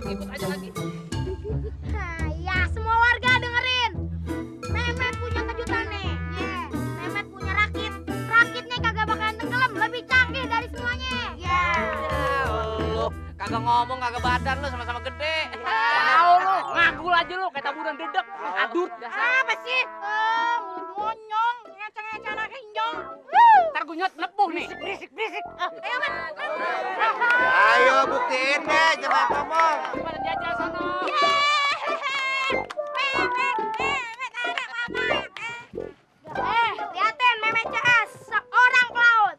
ikut aja lagi. Nah, ya semua warga dengerin. Memet punya kejutan nih. Memet punya rakit. Rakitnya kagak bakalan tenggelam, lebih canggih dari semuanya. Lu kagak ngomong kagak badan lu sama-sama gede. Tahu lu, ngagul aja lu kayak taburan dedek. Adut. Apa sih? Mulut monyong, ngeceng-ngeceng anak injong. Ntar gue nyot lepuh nih. Berisik. Ayo, Met. Ayo buktiin deh, jangan ngomong. Pada jajal sono. Liatin Memet CS, seorang pelaut.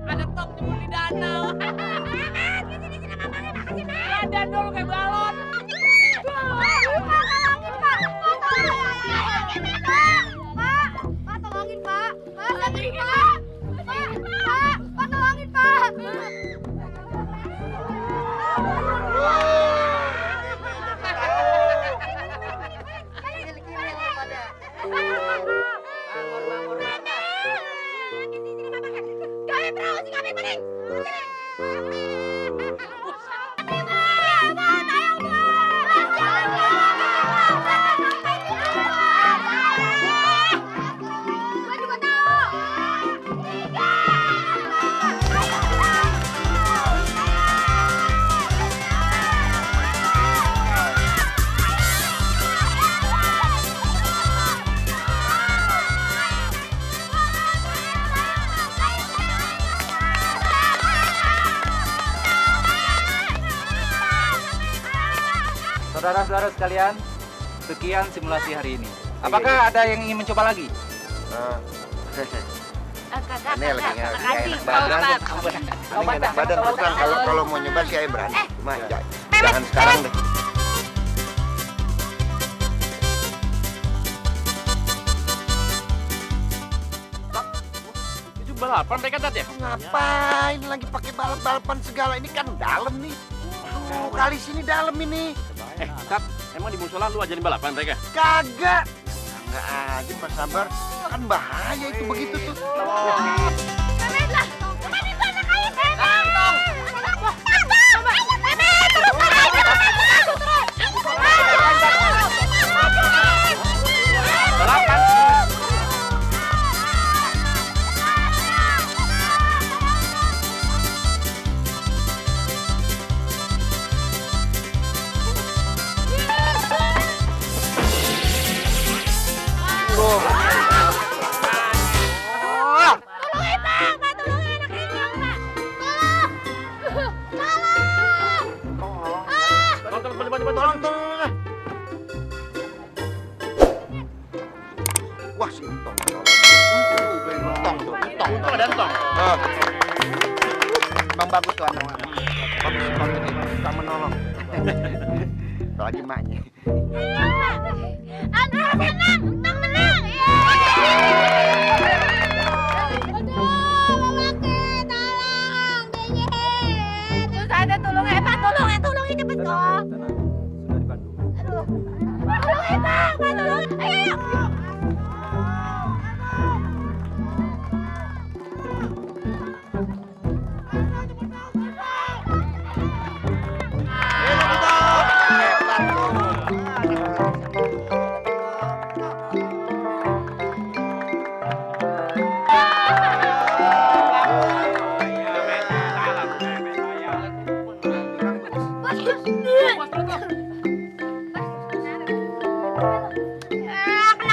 Ada tong nyebur di danau. Ada dulu kayak balon. Tolongin, Pak. Tolongin, Pak. Kami perahu sih, kami pening. Gua juga tahu. Saudara-saudara sekalian, sekian simulasi hari ini. Apakah ada yang ingin mencoba lagi? Ini lagi enak badan. Ini enak badan bukan kalau mau nyoba sih saya berani. Cuma jangan sekarang deh. Itu balapan mereka tat ya? Ngapain lagi pakai balap-balapan segala, ini kan dalam nih. Kali sini dalam ini. Tat, emang di musola lu ajarin balapan mereka? Kagak. Enggak aja Pak Sabar. Kan bahaya itu begitu tuh. Memet lah. Memet itu anak kaya. Memet. Memet terus Balapan. Tolong. Wah, si Entong. Entong tuh. Untung ada entong. Oh. Bang bagus tuh anak. Bagus banget ini. Suka menolong. Apalagi maknya. Andra senang, Entong menang. Terus ada tolong Pak, tolongin cepet kok. Aduh. Tolongin Pak, tolongin. Ayo.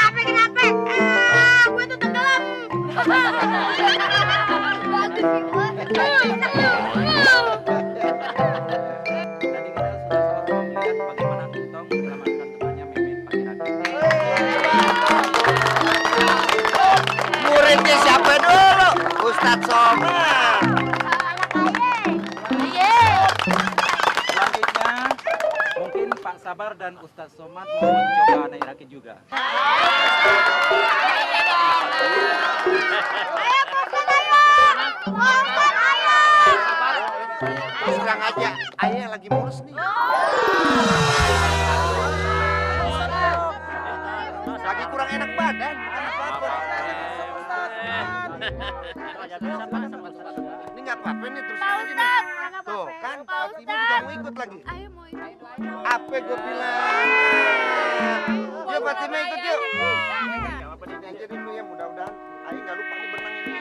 Kenapa? Gue tuh tenggelam. Bagus sih, gue. Tadi kita sudah sama-sama melihat bagaimana Entong menyelamatkan temannya Memet pagi hari. Muridnya siapa dulu? Ustadz Somad. Selanjutnya, mungkin Pak Sabar dan Ustadz Somad mau mencoba naik rakit juga. Ayo, Ustadz, ayo. bilang aja, ayah lagi mulus nih. Lagi kurang enak badan, bukan apa-apa. Ini nggak apa-apa nih, terus Pak aja nih. Ustadz, nggak Tuh apa-apa. kan, Pak Fatimah juga mau ikut lagi. Ayo mau ikut. Apa gue bilang? Yuk Fatimah ikut yuk. Aja dulu ya, mudah-mudahan ayah nggak lupa nih berenang ini.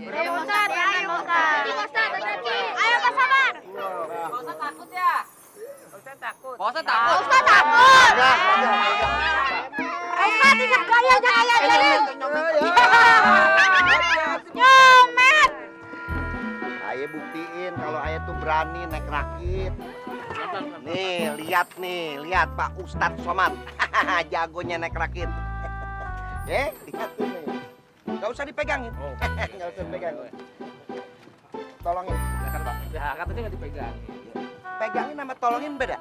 Ayo Pak Ustadz, ayo Pak Ustadz. Pak Ustadz, hati-hati. Ayo Pak Sabar. Pak Ustadz takut ya? Pak Ustadz takut. Pak Ustadz takut. Ustadz takut. Enggak. Ustadz ingat gaya jangan jadi. Nyomet. Ayah buktiin kalau ayah tuh berani naik rakit. Nih, lihat Pak Ustadz Somad. Jagonya naik rakit. Lihat tuh nih. Gak usah dipegangin. Gak usah dipegangin. Tolongin. Ya, katanya nggak dipegang. Pegangin sama tolongin beda.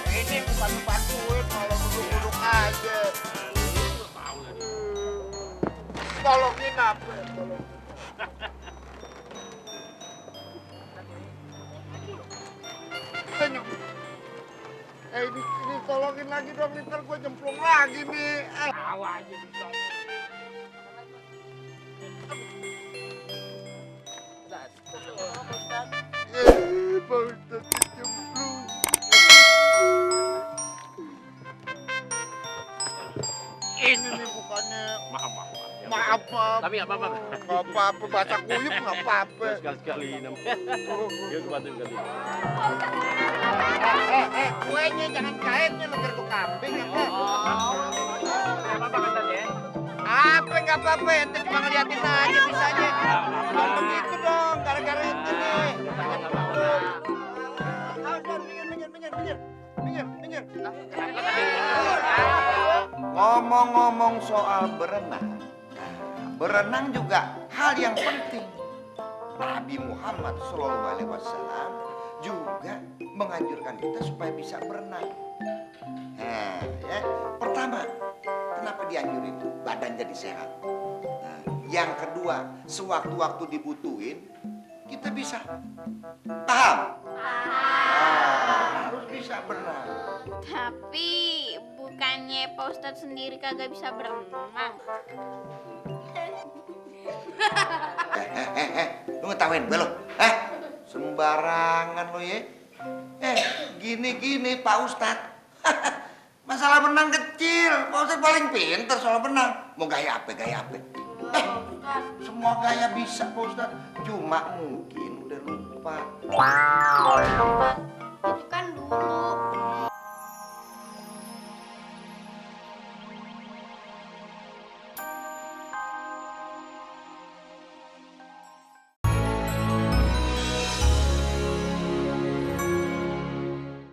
Ini bukan bantuin, malah duduk-duduk aja. Tolongin apa? Ini tolongin lagi dong, ntar gue jemplung lagi nih. Tahu aja bisa. Pak Ustadz kecemplung. Ini nih bukannya Maaf. maaf. Tapi nggak apa-apa. Nggak apa-apa, bahasa kuyup nggak apa-apa. Sekali-sekali namanya. Yuk bantu kali. Kuenya jangan kaitnya lebar ke kambing. Apa kata dia? Apa nggak apa-apa, ente cuma ngeliatin aja bisanya. Jangan begitu dong, gara-gara ente nih. Minggir. Ngomong-ngomong soal berenang, berenang juga hal yang penting. Nabi Muhammad SAW juga menganjurkan kita supaya bisa berenang. Nah, ya. Pertama, kenapa dianjurin? Badan jadi sehat. Nah, yang kedua, sewaktu-waktu dibutuhin, kita bisa. Paham? Harus bisa berenang. Tapi bukannya Pak Ustadz sendiri kagak bisa berenang. Lu ngetawain gue lo? Sembarangan lo ya. Gini Pak Ustadz. Masalah berenang kecil. Pak Ustadz paling pinter soal berenang. Mau gaya apa? Semua gaya bisa Pak Ustadz. Cuma mungkin udah lupa.